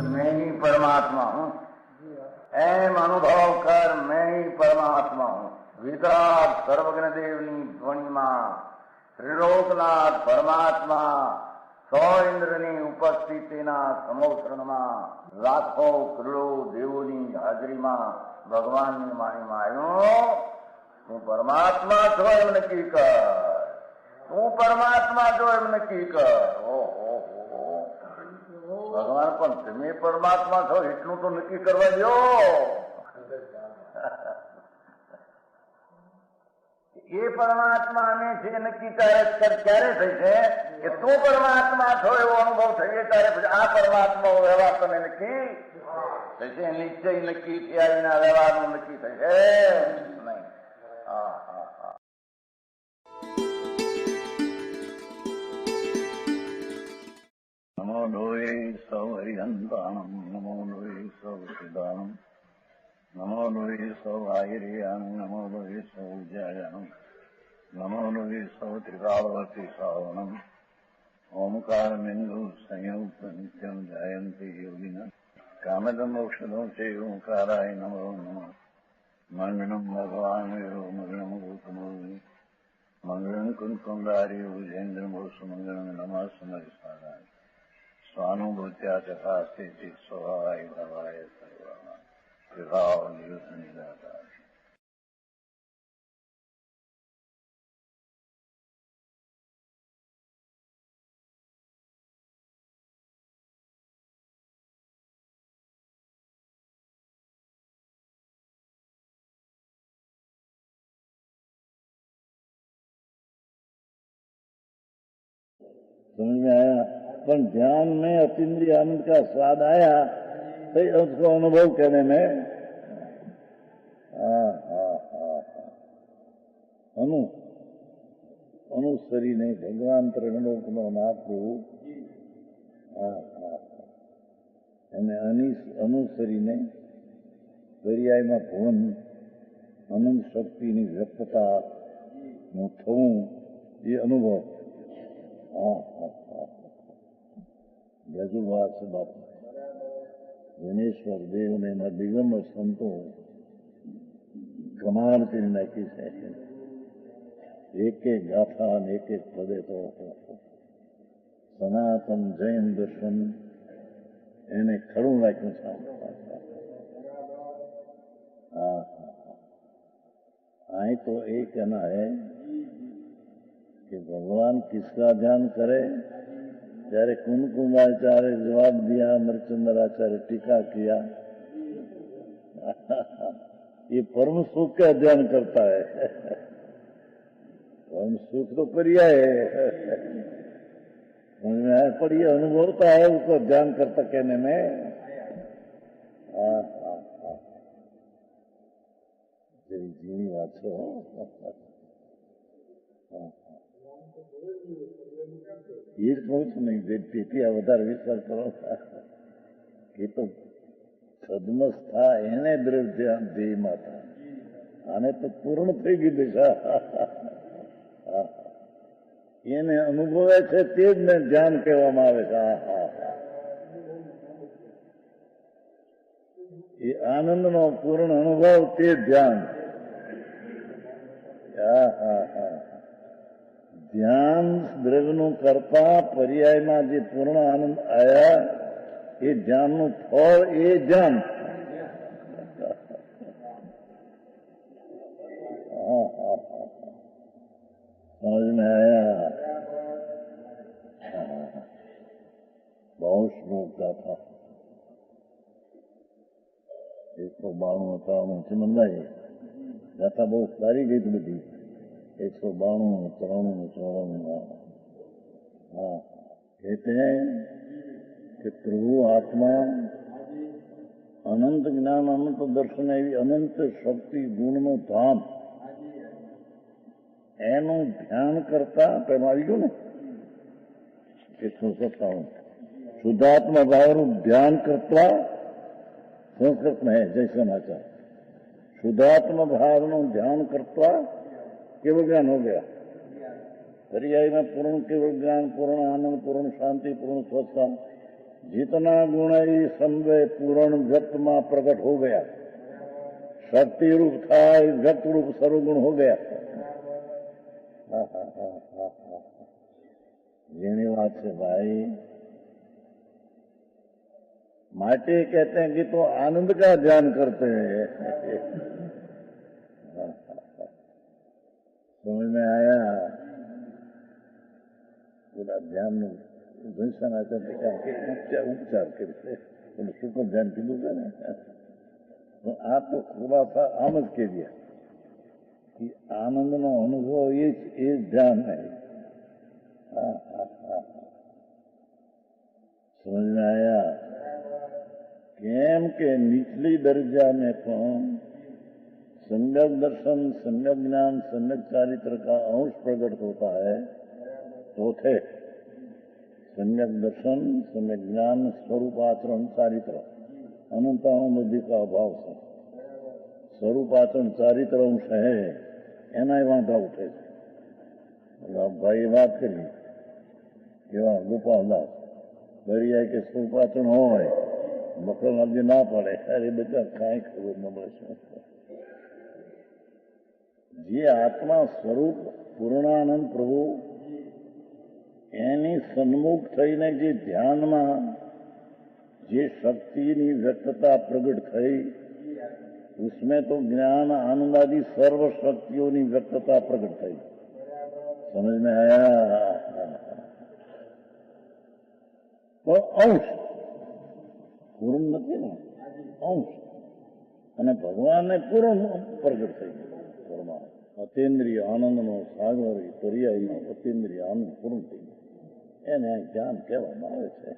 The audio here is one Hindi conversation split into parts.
मैं ही परमात्मा हूँ, एम अनुभव कर मैं ही परमात्मा हूँ। वितराग सर्वज्ञ देवनी ध्वनिमा त्रिलोकनाथ परमात्मा સો ઇન્દ્રની ઉપસ્થિતિના સમોત્સરણમાં લાખો કરોડો દેવોની હાજરીમાં ભગવાનની વાણીમાં આવ્યો, તું પરમાત્મા છો એમ નક્કી કર, તું પરમાત્મા છો એમ નક્કી કર. ઓહો, ભગવાન પણ તમે પરમાત્મા છો એટલું તો નક્કી કરવા દો. એ પરમાત્માને છે નક્કી ક્યારે થઈ છે કે તું પરમાત્મા છો એવો અનુભવ થઈએ ત્યારે પછી આ પરમાત્મા વ્યવહાર તને નક્કી થશે. નિશ્ચય નક્કી થયા વિના વ્યવહારનું નક્કી થશે નહીં. હા હા હા. નમો લોહે સૌ હરિહંતાણમ, નમો લોહે સૌ સિદ્ધાણમ, નમો લોહે સૌ આયર્યાણમ, નમો લોહે સૌ જયાણમ, નમો લોહે સૌ ત્રિકાળવતી શ્રાવણમ. ઓમકાર બિંદુ સંયુક્ત નિત્યમ જાયંતી યોગિના કામદમ ઔષધો છે ઓંકારાય નમો નમઃ. મંગળમ ભગવાન વિરો મંગળમ ગૌતમોર્મિ મંગળમ કુંકુંડારી ભુજેન્દ્રમો સુમંગળમ નમઃ સમરિસારાય સ્વાનુભૂત્યા તથાસ્તિ સ્વભાવાય ભવાય સર્વા વિભાવ નિયુત નિરાકાર. समझ में आया? पर ध्यान में अतीन्द्रिय आनंद का स्वाद आया तो उसको अनुभव करने में અનુસરીને ભગવાન ત્રણલોકનો નાથ અને અનુસરીને દરિયામાં ભવન અનંત શક્તિની વ્યક્તતાનું થવું એ અનુભવ. ગજુ વાત છે બાપુ. જનેશ્વર દેવ ને એના દિગંબર સંતો કમાલ કરી નાખી છે. એક એક ગાથા અને એક એક પદે તો સનાતન જૈન દર્શન એને ખડું રાખ્યું છે. અહીં तो एक कहना है कि भगवान किसका ध्यान करे. ત્યારે कुंकुमाचार्य जवाब दिया, अमरचंद्राचार्य टीका किया. ये परम सुख का ध्यान करता है. परम सुख तो पर्याय है, पर ये अनुभवता है उसको ध्यान करता कहने में. जीनी बात छो. એ જ કહું છું નહીં. તેથી આ વધારે વિચાર કરો એ તો સદમસ્થા એને દ્રઢ ધ્યાન ધ્યેયમાં હતા. આને તો પૂર્ણ થઈ ગઈ દિશા. એને અનુભવે છે તે જ ને ધ્યાન કહેવામાં આવે છે. એ આનંદનો પૂર્ણ અનુભવ તે ધ્યાન. ધ્યાન દ્રવ્યનું કરતા પર્યાયમાં જે પૂર્ણ આનંદ આયા એ ધ્યાનનું ફળ એ ધ્યાન. समझ में आया? बहुत श्लोक का था. 192 હતા મંદાય ગાથા બહુ સારી ગઈ હતી બધી. 192, 93, 94. हाँ, कहते हैं कि प्रभु आत्मा अनंत ज्ञान अनंत दर्शन एवं अनंत शक्ति गुणનું ધામ એનું ધ્યાન કરતા પેલા આવી ગયું ને 157 શુદ્ધાત્મા ભાવનું ધ્યાન કરતા संस्कृत में है जैसे नाचा शुद्धात्म भावनो ध्यान करता केवल ज्ञान हो गया। पर्याय में पूर्ण केवल ज्ञान, पूर्ण आनंद, पूर्ण शांति, पूर्ण स्वच्छता, जितना गुण ही संवय पूर्ण व्यक्त में प्रकट हो गया। शक्ति रूप था व्यक्त रूप सर्वगुण हो गया। જેની વાત છે भाई, माटे कहते हैं कि तो आनंद का ध्यान करते हैं। समझ में आया? पूरा ध्यान दर्शन आता उपचार करते सुख ध्यान कीधું છે ને, તો આ તો ખુલાસા આમ જ કહી દે कि આનંદનો અનુભવ એ જ ધ્યાન है। समझ में आया? केम के निचली दर्जा में कौन सम्यक दर्शन, सम्यक ज्ञान, सम्यक चारित्र का अंश प्रकट होता है। तो थे सम्यक दर्शन, सम्यक ज्ञान, स्वरूप आचरण, चारित्र अनंताओं बुद्धि का अभाव से स्वरूप आचरण चारित्र अंश है एना वांधा उठे। भाई बात करी केवा गोपालदास बरिया के स्वरूप आचरण हो मकल अगे ना पड़े। अरे बेटा कई खबर न મળે। જે આત્મા સ્વરૂપ પૂર્ણાનંદ પ્રભુ એની સન્મુખ થઈને જે ધ્યાનમાં જે શક્તિની વ્યક્તતા પ્રગટ થઈ उसमें तो ज्ञान आनंद आदि सर्व शक्तियों की व्यक्तता प्रकट थी। समझ में आया? तो अंश पूर्ण नहीं ना, अंश અને ભગવાનને પૂર્ણ પ્રગટ થઈ પરમાત્મા અતિન્દ્રિય આનંદનો સાગર પર્યાય અતિન્દ્રિય આનંદ પૂર્ણ થઈ એને જ્ઞાન કહેવામાં આવે છે।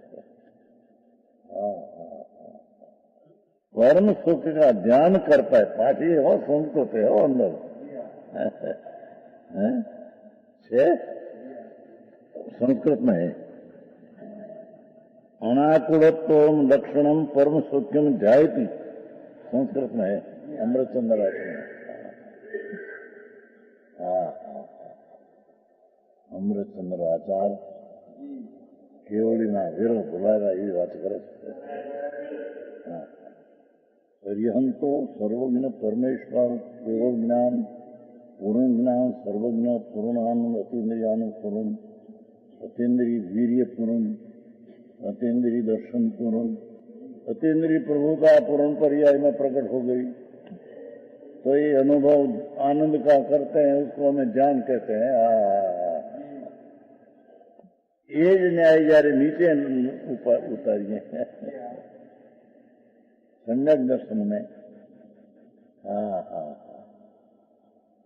परम सुख का ध्यान करता है। पाठी हो संस्कृत है हो अंदर है संस्कृत में है। अनाकुलत्व लक्षणम परम सुख्यम ध्यायति संस्कृत में है। अमृतचंद्र आचार्य अमृतचंद्र आचार्य केवली विरह भुलाया ये बात करे। पर्यंतो सर्वज्ञ परमेश्वर केवल ज्ञान, पूर्ण ज्ञान, सर्वज्ञ, पूर्ण आनंद, अतीन्द्रिय आनंद पूर्ण, अतीन्द्रिय वीर्य पूर्ण, अतीन्द्रिय दर्शन पूर्ण, अतीन्द्रिय प्रभुता पूर्ण पर्याय में प्रकट हो गई। तो ये अनुभव आनंद का करते हैं उसको हमें ज्ञान कहते हैं। ये ज न्याय जયારે नीचे उतारिए सम्यक दर्शन में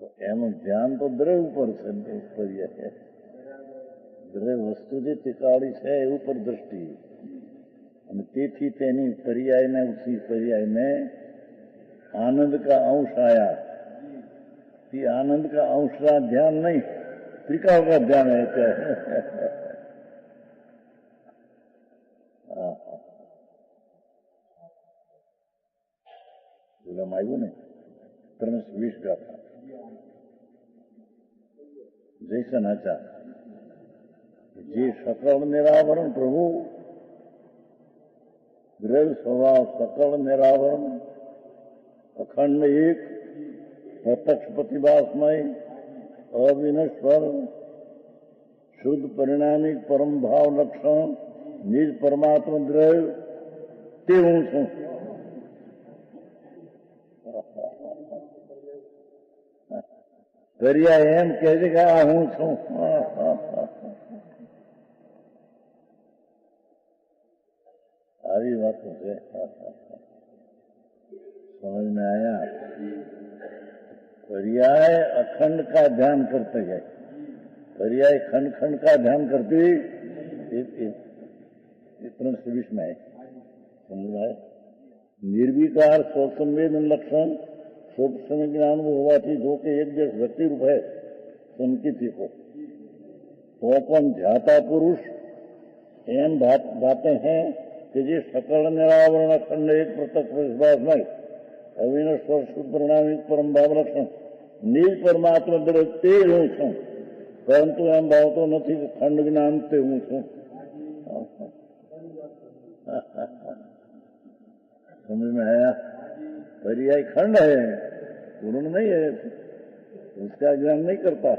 तो એનું ધ્યાન તો દ્રવ્ય ઉપર છે। દ્રવ્ય વસ્તુ જે ટીકાળી છે એ ઉપર દ્રષ્ટિ અને તેથી તેની પર્યાયને ઉसी पर्याय में आनंद का अंश आया। ये आनंद का अंश का ध्यान नहीं त्रिकाल का ध्यान है क्या? આવ્યું ને 320 ગાથા જૈસન આચાર જે સકળ નિરાવરણ પ્રભુ દ્રવ્ય સ્વભાવ સકળ નિરાવરણ અખંડ એક પ્રત્યક્ષ પ્રતિભાસમય અવિનશ્વર શુદ્ધ પરિણામિક પરમ ભાવ લક્ષણ નિજ પરમાત્મા દ્રવ્ય તે હું છું। દરિયા એમ કહે છે કે આ હું છું। આવી વાતો છે। समझ में आया? पर्याय अखंड का ध्यान करते गए। पर्याय खंड खंड का ध्यान करते 320 में है। समझ में आया? निर्विकार स्वसंवेदन लक्षण सूक्ष्म ज्ञान हुआ थी जो कि एक जैसे व्यक्ति रूप है संकिति को तो अपन ध्याता पुरुष एम बातें हैं કે જે સકળ નિરાવરણ અખંડ એક પૃથક વિશ્વાસમય અવિનશ્વર શુદ્ધ પરિણામિક પરમ ભાવ લક્ષણ નિજ પરમાત્મા દરેક તે હું છું, પરંતુ એમ ભાવતો નથી કે ખંડ જ્ઞાન તે હું છું. समझ में आया? पर्याय खंड है, पूर्ण नहीं है, उसका ज्ञान नहीं करता.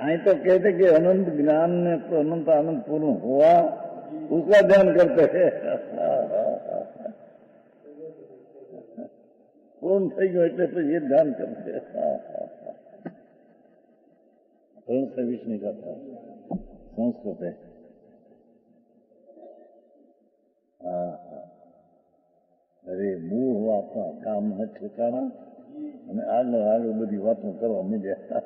आई तो कहते कि अनंत ज्ञान में अनंत आनंद पूर्ण हुआ, उसका ध्यान करते हैं. पूर्ण થઈ ગયો એટલે પછી એ ધ્યાન કરते. से विष नहीं करता, संस्कृत है. અરે મૂળ વાતમાં કામ ન ઠેકાણા અને આગળ બધી વાતો કરવા માંડ્યા.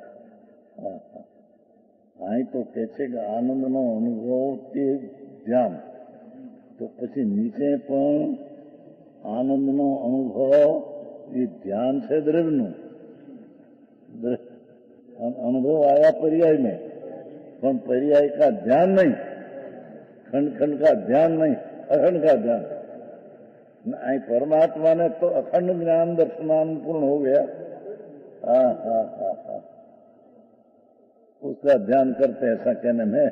અહીં તો કે છે કે આનંદનો અનુભવ તે ધ્યાન, તો પછી નીચે પણ આનંદનો અનુભવ એ ધ્યાન છે દ્રવ્યનું. अनुभव आया पर्याय में, पर पर्याय का ध्यान नहीं, खंड खंड का ध्यान नहीं, अखंड का ध्यान. परमात्मा ने तो अखंड ज्ञान दर्शनान पूर्ण हो गया. हाँ हाँ हाँ हाँ, उसका ध्यान करते ऐसा कहने में.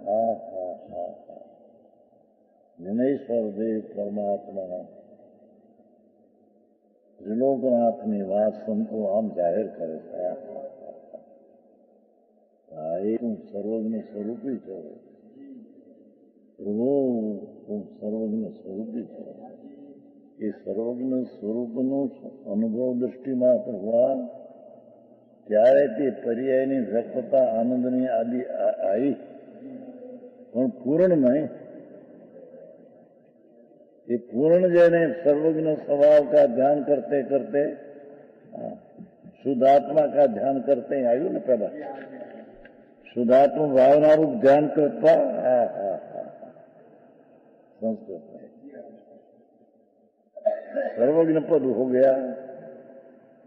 हाँ हाँ हाँ हाँ, जिनेश्वर देव परमात्मा ત્રિલોકનાથની વાત સંતો આમ જાહેર કરે છે. તું સર્વજ્ઞ સ્વરૂપી છે, પ્રભુ તું સર્વજ્ઞ સ્વરૂપી છે. એ સર્વજ્ઞ સ્વરૂપનો અનુભવ દૃષ્ટિમાં હોવા ત્યારે તે પર્યાયની વ્યક્તતા આનંદની આદિ આવી, પણ પૂર્ણ નહીં. ये पूर्ण जैने सर्वज्ञ स्वभाव का ध्यान करते करते शुद्धात्मा का ध्यान करते आयु न पहला शुद्धात्मा भावना रूप ध्यान करता. संस्कृत में सर्वज्ञ पद हो गया,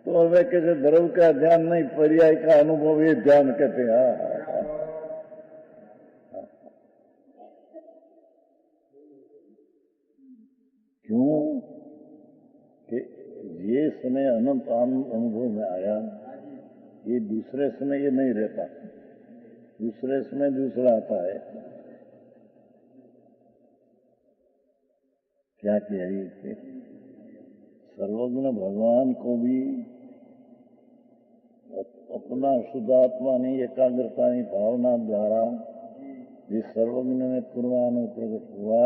तो हमें कैसे द्रव्य का ध्यान नहीं, पर्याय का अनुभव ये ध्यान कहते हैं. क्यों कि ये समय अनंत आनंद अनुभव में आया, ये दूसरे समय ये नहीं रहता, दूसरे समय दूसरा आता है. क्या किया ये सर्वज्ञ भगवान को भी अपना शुद्धात्मा ने एकाग्रता की भावना द्वारा जिस सर्वज्ञ में पूर्वानु प्रकट हुआ,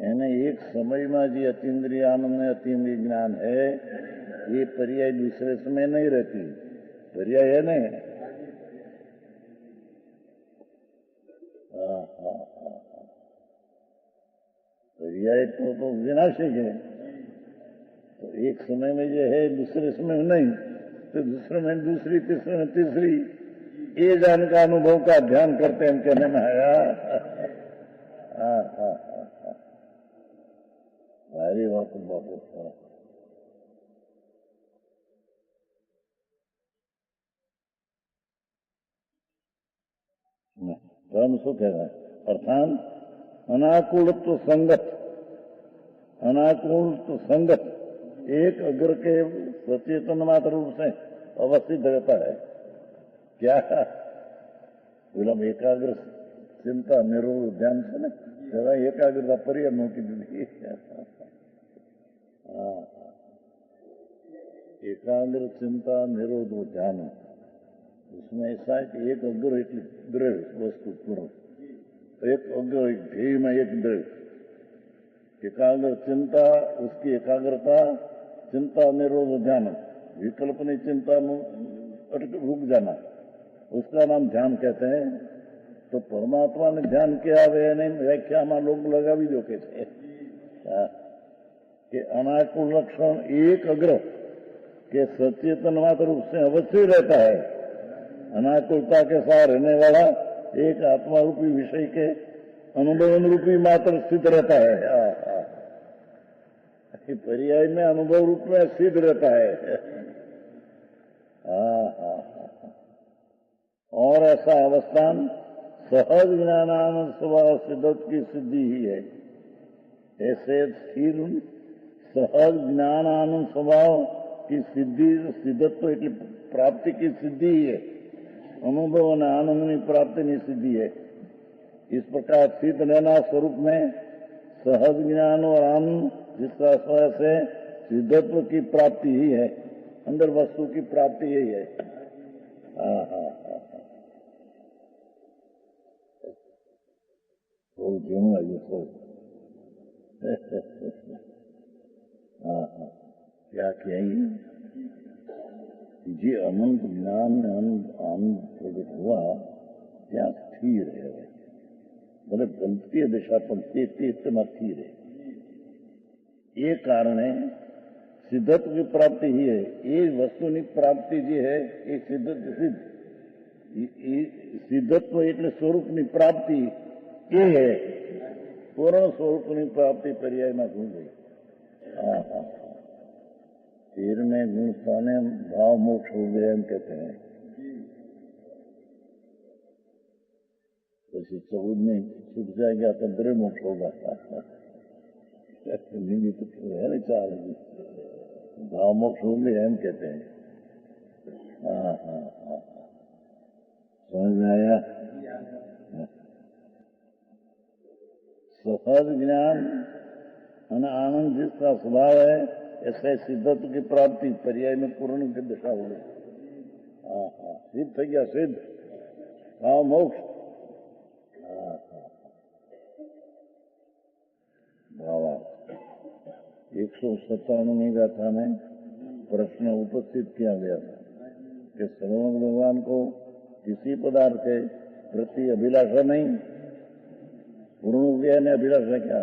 એને એક સમયમાં જે અતિન્દ્રિય આનંદ ને અતિન્દ્રિય જ્ઞાન है, ये पर्याय दूसरे समय नहीं रहती. पर्याय है नहीं. पर्याय तो विनाशिक है. तो एक समय में जो है दूसरे समय में नहीं, तो दूसरे में दूसरी, तीसरे में तीसरी, ये जान का अनुभव का ध्यान करते हैं कहने में आया. हाँ हाँ, सारी बात बहुत परम सुख है. अर्थात अनाकूलत्व संगत, अनाकूल संगत एक अग्र के सचेतन मात्र रूप से अवस्थित रहता है. क्या बोला एकाग्र चिंता निरोध ध्यान से न जरा एकाग्रता पर्याय मोटी दीदी. एकाग्र चिंता निरोध ध्यान, उसमें ऐसा है कि एक अग्र एक द्रव्य वस्तु पूर्ण, एक अग्र एक ध्येय में एक द्रव्य. एकाग्र चिंता, उसकी एकाग्रता, चिंता निरोध ध्यान, विकल्पनी चिंता में रुक जाना, उसका नाम ध्यान कहते हैं. तो परमात्मा ने ध्यान किया वे नहीं व्याख्या में लोग लगा भी जो कहते हैं कि अनाकुल लक्षण एक अग्र के सचेतन मात्र रूप से अवश्य रहता है. अनाकुलता के साथ रहने वाला एक आत्मा रूपी विषय के अनुभव रूपी मात्र स्थित रहता है. पर्याय में अनुभव रूप में स्थित रहता है. और ऐसा अवस्थान सहज ज्ञानानंद स्वभाव सिद्धत्व की सिद्धि ही है। ऐसे स्थिर सहज ज्ञानानंद स्वभाव की सिद्धि सिद्धत्व એટલે प्राप्ति की सिद्धि ही है। अनुभव और आनंद की प्राप्ति नहीं सिद्धि है। इस प्रकार सिद्ध रहना स्वरूप में सहज ज्ञान और आनंद जिसका आश्रय से सिद्धत्व की प्राप्ति ही है, अंदर वस्तु की प्राप्ति यही है। क्यों आइए तो क्या कहेंगे જે અનંત જ્ઞાન ને આનંદ પ્રગટ હુआ ત્યાં સ્થિર है। मतलब गलती दिशा पर तेज स्थिर है। ये कारण है सिद्धत्व की प्राप्ति ही है। ये वस्तु की प्राप्ति जी है ये सिद्धत्व એટલે स्वरूप की प्राप्ति ये है। पूर्ण स्वरूप की प्राप्ति पर्याय में घूम गई। तीर में गुण पाने भाव मोक्ष हो गया हम कहते हैं। પછી 14 में छूट जाएगा तो द्रव्य मोक्ष होगा। नहीं तो है नहीं चालेगी भाव मोक्ष हो गया हम कहते हैं। समझ में आया? सहज ज्ञान और आनंद जिसका स्वभाव है ऐसे सिद्धत्व की प्राप्ति पर्याय में पूर्ण की दिशा हो गई। सिद्ध થઈ ગયા सिद्ध भाव मोक्ष। भावा 157वीं गाथा में प्रश्न उपस्थित किया गया था कि सर्वज्ञ भगवान को किसी पदार्थ के प्रति अभिलाषा नहीं, पूर्ण हो गया ने अभिलाषा क्या,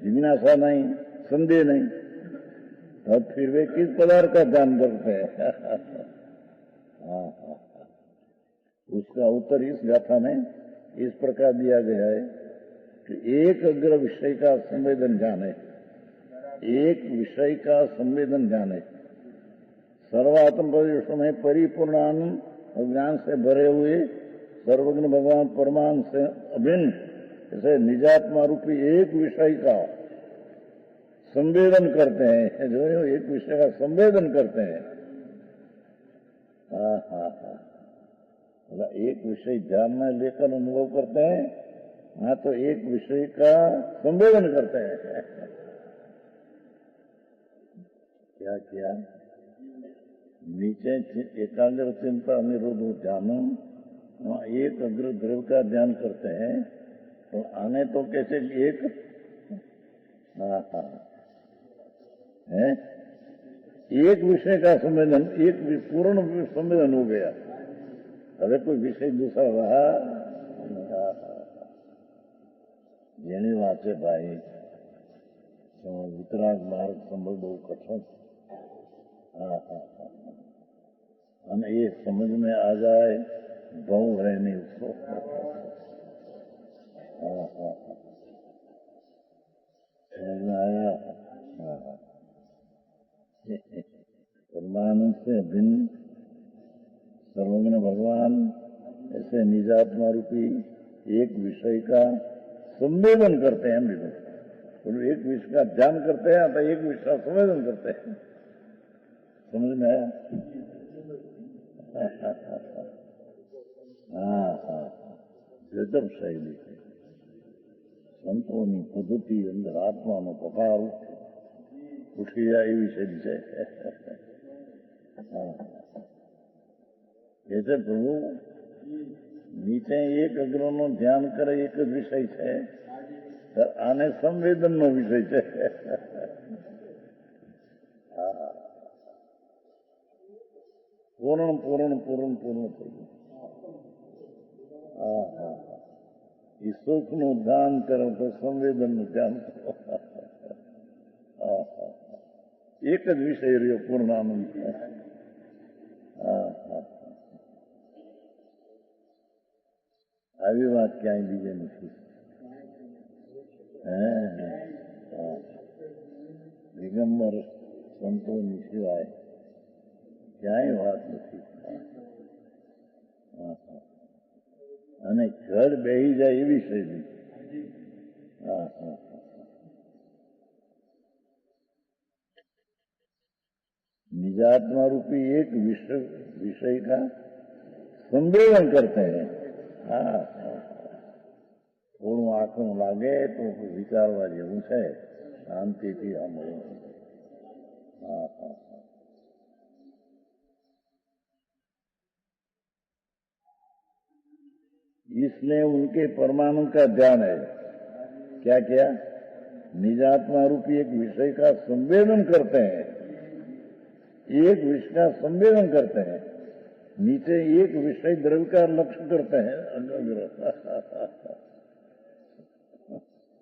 जिज्ञासा नहीं, संदेह नहीं, तब फिर वे किस पदार्थ का ध्यान करते हैं? उसका उत्तर इस गाथा में इस प्रकार दिया गया है कि एक अग्र विषय का संवेदन जाने, एक विषय का संवेदन जाने, सर्वात्म प्रदेशों में परिपूर्ण आनंद और ज्ञान से भरे हुए सर्वज्ञ भगवान परमानंद से अभिन्न जैसे निजात्मा रूपी एक विषय का संवेदन करते हैं। जो एक विषय का संवेदन करते हैं। एक विषय ध्यान में लेकर अनुभव करते हैं, हाँ तो एक विषय का संवेदन करते हैं। क्या किया? नीचे एकाग्र चिंता निरोध ध्यान, वहाँ एक अग्र द्रव्य का ध्यान करते हैं। तो आने तो कैसे एक है एक विषय का संवेदन, एक पूर्ण संवेदन हो गया। अरे कोई विषय दूसरा रहा જેની વાંચે ભાઈ વિતરાગ માર્ગ સંભળ બહુ કઠણ। અને એ સમજ में आ जाए बहु है नहीं उसको। समझ में आया? परमानंद से भिन्न सर्वज्ञ भगवान ऐसे निजात्मा रूपी एक विषय का संवेदन करते हैं। हम एक विषय का ध्यान करते हैं तो एक विषय का संवेदन करते हैं। समझ में आया? गजब शैली संतोनी पद्धति अंदर आत्मा में पकार उठी जाए विषय से। जैसे प्रभु नीचे एक अग्र नो ध्यान करे एक જ વિષય છે, આને સંવેદન નો વિષય છે। પૂર્ણ પૂર્ણ પૂર્ણ પૂર્ણ થઈ ગયું। એ સુખ નું ધ્યાન કરો તો સંવેદન નું ધ્યાન કરો। એક જ વિષય રહ્યો પૂર્ણાનંદ। આવી વાત ક્યાંય બીજે નથી। દિગંબર સંતોની સિવાય ક્યાંય વાત નથી। અને ઘર બેહી જાય એવી શૈલી. હા હા. निजात्मा रूपी एक विषय का संवेदन करते हैं. हाँ થોડું આંખનું લાગે તો વિચારવા જેવું છે, શાંતિથી સાંભળો. હા હા. इसलिए उनके परमाणु का ध्यान है. क्या क्या? निजात्मा रूपी एक विषय का संवेदन करते हैं. एक विषय का संवेदन करते हैं. नीचे एक विषय द्रव्य का लक्ष्य करते हैं.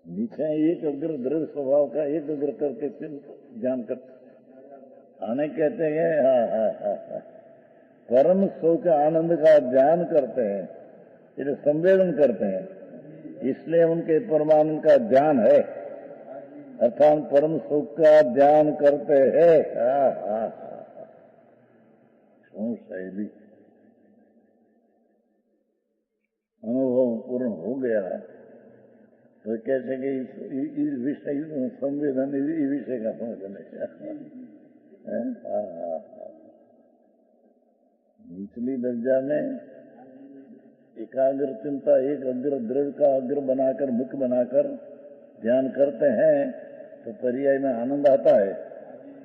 नीचे एक अग्र द्रव्य स्वभाव का एक अग्र करके ज्ञान करते आने कहते हैं. हाँ हाँ हाँ हाँ. परम सुख आनंद का ध्यान करते हैं, इसे संवेदन करते हैं. इसलिए उनके परमानंद का ध्यान है, अर्थात परम सुख का ध्यान करते हैं. हाँ हाँ हाँ. શું शैली. अनुभव पूर्ण हो गया तो कैसे कि इस विषय संवेदन इस विषय का समझने. निचली दर्जा में एकाग्र चिंता एक अग्र द्रव्य का अग्र बनाकर मुख्य बनाकर ध्यान करते हैं तो पर्याय में आनंद आता है.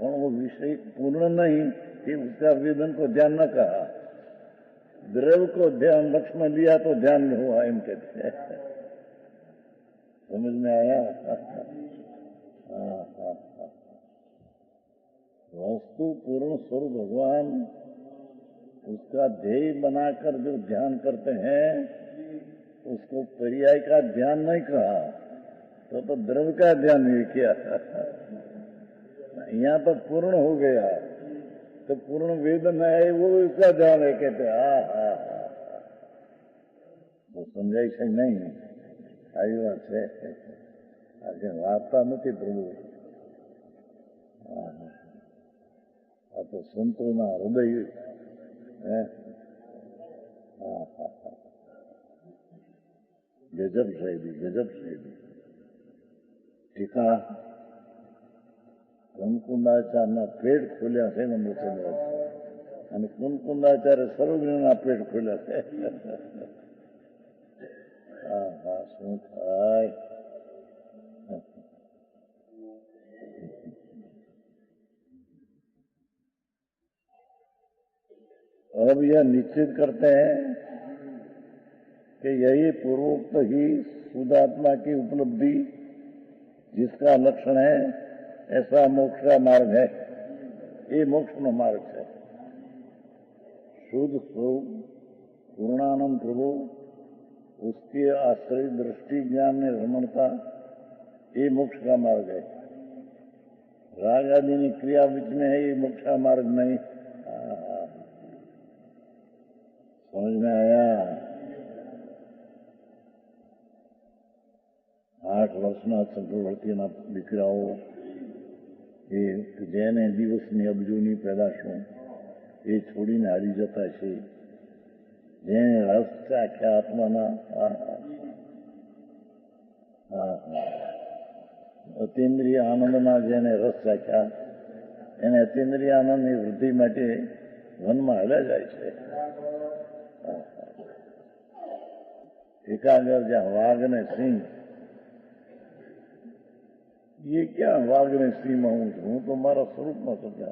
और वो विषय पूर्ण नहीं कि उसका वेदन को ध्यान न कहा, द्रव्य को ध्यान लक्ष्य में लिया तो ध्यान में हुआ. एम कहते हैं. समझ में आया? हाँ हाँ. वस्तु पूर्ण स्वरूप भगवान उसका ध्येय बनाकर जो ध्यान करते हैं उसको पर्याय का ध्यान नहीं कहा, तो द्रव्य का ध्यान नहीं किया. यहाँ तो पूर्ण हो गया तो पूर्ण वेदन है वो इसका ध्यान है. कहते हा हा हा. वो समझाई से नहीं आई बात है. આજે વાર્તા નથી પ્રભુ. આ તો સંતોના હૃદય. ગજબ શૈલી, ગજબ શૈલી. ટીકા કુનકુંદાચારના પેટ ખોલ્યા છે ને મોટેભાગ, અને કુનકુંદાચાર્ય સર્વજ્ઞના પેટ ખોલ્યા છે. હા હા. શું થાય? अब यह निश्चित करते हैं कि यही पूर्वोक्त ही शुद्धात्मा की उपलब्धि जिसका लक्षण है ऐसा मोक्ष का मार्ग है. ये मोक्ष का मार्ग है. शुद्ध स्वरूप पूर्णानंद प्रभु उसके आश्रय दृष्टि ज्ञान में रमणता, ये मोक्ष का मार्ग है. राग आदि की क्रिया बीच में है, ये मोक्ष का मार्ग नहीं. समझ में आया? 8 વર્ષના ચક્રવર્તીના દીકરાઓ એ જેને દિવસની અબજોની પેદાશો એ છોડીને હારી જતા છે. જેને રસ ચાખ્યા આત્માના અતિન્દ્રિય આનંદના જેને રસ ચાખ્યા એને અતિન્દ્રિય આનંદની વૃદ્ધિ માટે વનમાં હાલ્યા જાય છે. एकाग्र जहाँ वाघ ने सिंह, ये क्या वाघ ने सिंह में हूं तो मारा स्वरूप में तो क्या.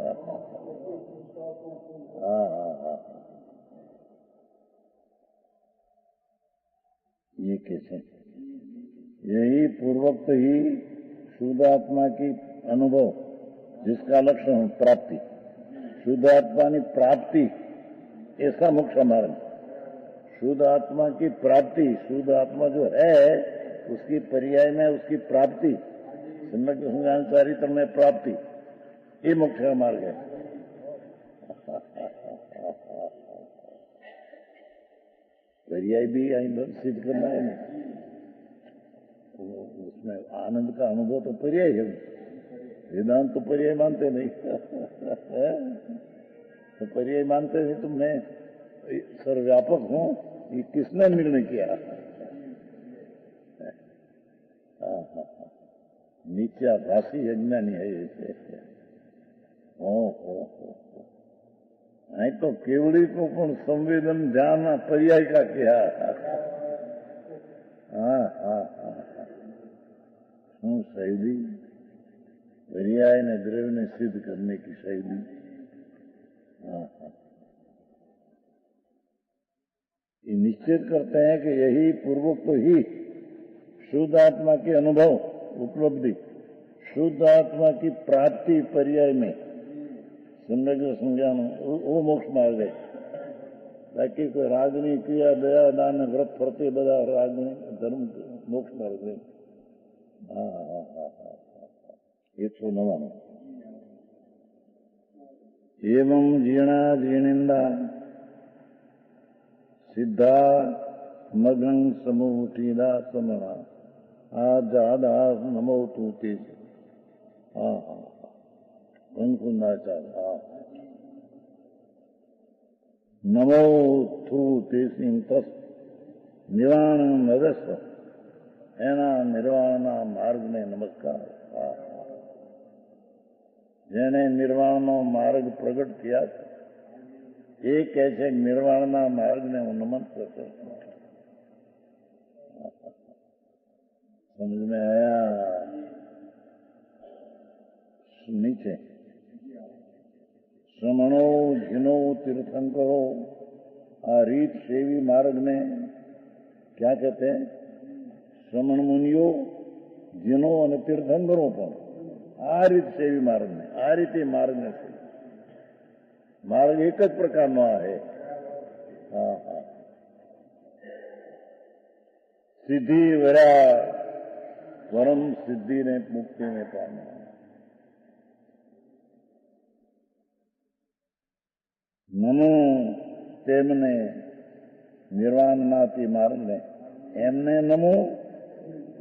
हाँ हाँ हाँ. ये कैसे? यही पूर्वोक्त ही शुद्धात्मा की अनुभव जिसका लक्षण प्राप्ति, शुद्धात्मा की प्राप्ति ऐसा मोक्ष मार्ग. शुद्ध आत्मा की प्राप्ति, शुद्ध आत्मा जो है उसकी पर्याय में उसकी प्राप्ति, सम्यक संज्ञान चारित्र में प्राप्ति, ये मोक्ष का मार्ग है. पर्याय भी सिद्ध करना है ना, उसमें आनंद का अनुभव तो पर्याय है. वेदांत तो पर्याय मानते नहीं. तो पर्याय मानते नहीं तो मैं सर्वव्यापक हूं ये किसने निर्णय किया? नीत्याभासी अज्ञानी है ये। नहीं तो केवड़ी को पण संवेदन ध्यान पर्याय का किया। શું શૈલી? पर्याय ने द्रव्य ने सिद्ध करने की शैली। ये निश्चित करते हैं कि यही पूर्वोक्त ही शुद्ध आत्मा की अनुभव उपलब्धि, शुद्ध आत्मा की प्राप्ति पर्याय में सम्यक संज्ञान वो मोक्ष मार्ग है। बाकी कोई रागनी क्रिया दया दान व्रत फरते बधा रागनी धर्म मोक्ष मार्ग है। 199 एवं जीर्णा जीर्णिंदा सिद्धा मगं समूटीदा समना आजादा नमो तूते। नमो थू तेसिंग तस निवाण नदस्व एना निर्वाणना मार्ग ने नमस्कार। જેને નિર્વાણનો માર્ગ પ્રગટ किया એ કહે છે નિર્વાણના માર્ગને હું નમન કરું। समझ में आया? नीचे श्रमणो जिनो तीर्थंकरो आ रीत सेवी मार्ग ने क्या कहते हैं? श्रमण मुनियो जिनो और तीर्थंकरो पर आ रीत सेवी मार्ग ने आ रीते मार्ग ने मार्ग एक ज प्रकारનો है। सिद्धि वरा परम सिद्धि ने मुक्ति में पाना। नमो तेमने निर्वाणनाથી માર્ગને એમને નમો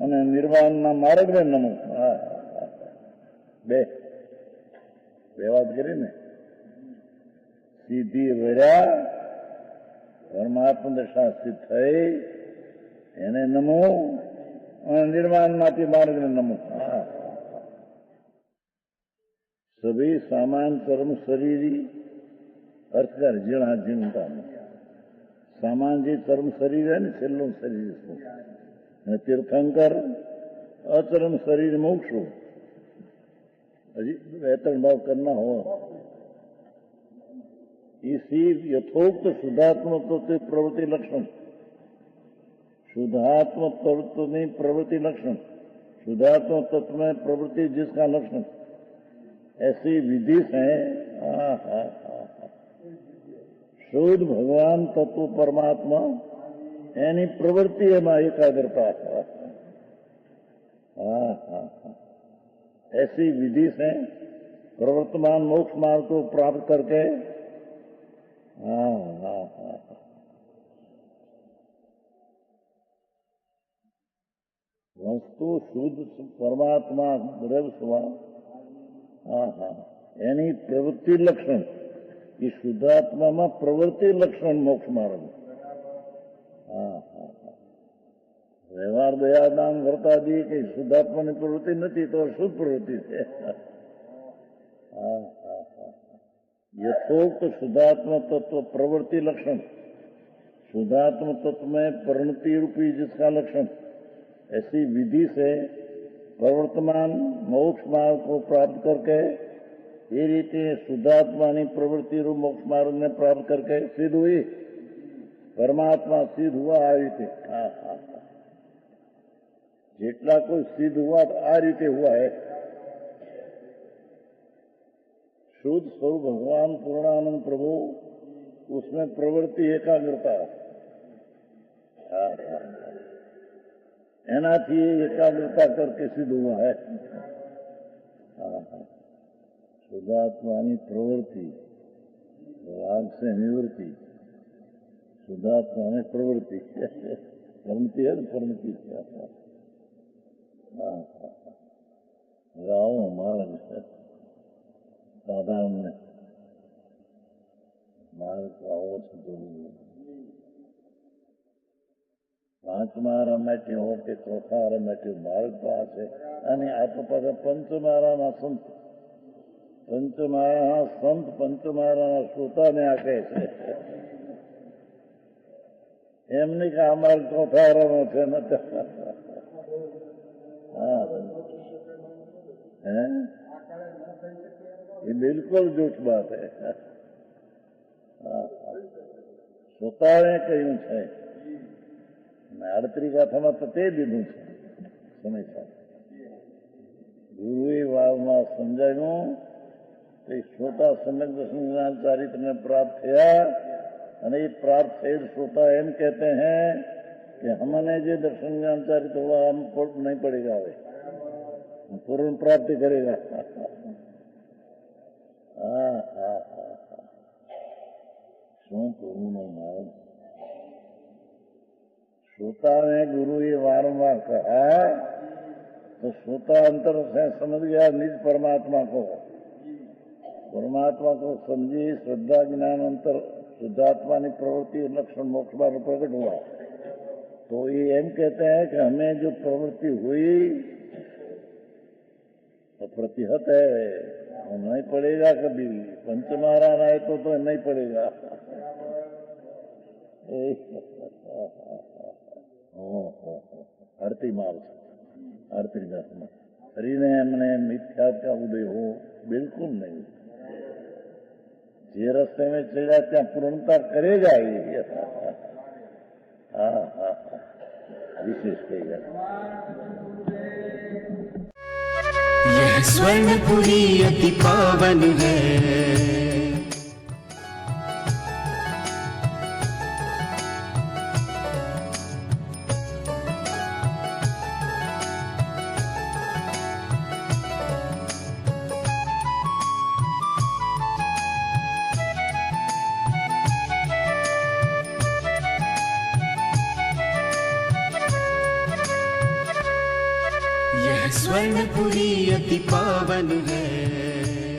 અને નિર્વાણના માર્ગને નમો। બે વાત કરી ને। સીધી વર્યા પરમાત્મા દશા સિદ્ધ થઈ એને નમો અને નિર્વાણનાથી માર્ગને નમો। સભી સામાન કર્મ શરીરી અર્થકાર જીણા જીણતા सामान जे कर्म शरीर है ने छेल्लो शरीर तीर्थंकर अचरम शरीर मोक्ष हो। हजी वेतन भाव करना हो। इसी यथोक्त शुद्धात्म तत्व प्रवृत्ति लक्षण, शुद्धात्म तत्व में प्रवृत्ति लक्षण, शुद्धात्म तत्व में प्रवृत्ति जिसका लक्षण, ऐसी विधि है। शुद्ध भगवान तत्व परमात्मा यानी प्रवृत्ति में एकाग्रता। ऐसी विधि से प्रवर्तमान मोक्ष मार्ग को प्राप्त करके वस्तु शुद्ध परमात्मा द्रव्य स्वा यानी प्रवृत्ति लक्षण। ये शुद्धात्मा में प्रवृत्ति लक्षण मोक्ष मार्ग। व्यवहार दया दान वर्ता दी कि शुद्धात्मा की प्रवृत्ति नहीं तो शुद्ध प्रवृत्ति है। यथोक्त शुद्धात्म तत्व प्रवृत्ति लक्षण, शुद्धात्म तत्व में परिणति रूपी जिसका लक्षण, ऐसी विधि से प्रवर्तमान मोक्ष मार्ग को प्राप्त करके ये रीति शुद्धात्मा प्रवृत्ति रूप मोक्ष मार्ग ने प्राप्त करके सिद्ध हुई। परमात्मा सिद्ध हुआ आ रीते। जेटला कोई सिद्ध हुआ तो आ रीते हुआ है। शुद्ध स्वरूप भगवान पूर्णानंद प्रभु उसमें प्रवृत्ति एकाग्रता एनाथी एकाग्रता करके सिद्ध हुआ है। शुद्धात्मा प्रवृत्ति राग से निवृत्ति, शुद्धात्मा में प्रवृत्ति परिणति है। परिणति गाओ मार्ग साधारण में मार्ग गाओ પાંચમા રમેટ્યો કે ચોથા રમેટ્યો માર્ગ પાસે અને આ તો પાછા પંચમારાના સંત પંચમારાના શ્રોતાને આ કહે છે એમને કે અમારે ચોથા રમો છે ને હા ये बिल्कुल झूठ बात है श्रोताए कहूँ है आड़तरी गाथाમાં તો તે દીધું છે સમય ગુરુએ વાવમાં સમજાવ્યું તે શ્રોતા સમ્યક દર્શન જ્ઞાન ચારિત્રને પ્રાપ્ત થયા અને એ પ્રાપ્ત થયેલ શ્રોતા એમ કહેते हैं कि हमने जो दर्शन ज्ञान चारित्र हुआ हम नहीं पड़ेगा હવે પૂર્ણ પ્રાપ્તિ કરેગા શું ગુરુનો માર્ગ श्रोता ने गुरु ये वारंवार कहा तो श्रोता अंतर से समझ गया निज परमात्मा को समझी श्रद्धा ज्ञान अंतर शुद्धात्मा की प्रवृत्ति लक्षण मोक्ष में प्रकट हुआ तो ये एम कहते हैं कि हमें जो प्रवृत्ति हुई तो प्रतिहत है वो नहीं पड़ेगा कभी पंचमारा रहे तो नहीं पड़ेगा आरती मार्ग आरती दर्शन हरिने हमने मिथ्या का उदय हो बिल्कुल नहीं जे रस्ते में चला त्या पूर्णता करेगा ही हाँ हाँ विशेष कहेगा यह स्वर्णपुरी अति पावन है यह स्वर्णपुरी अति पावन है।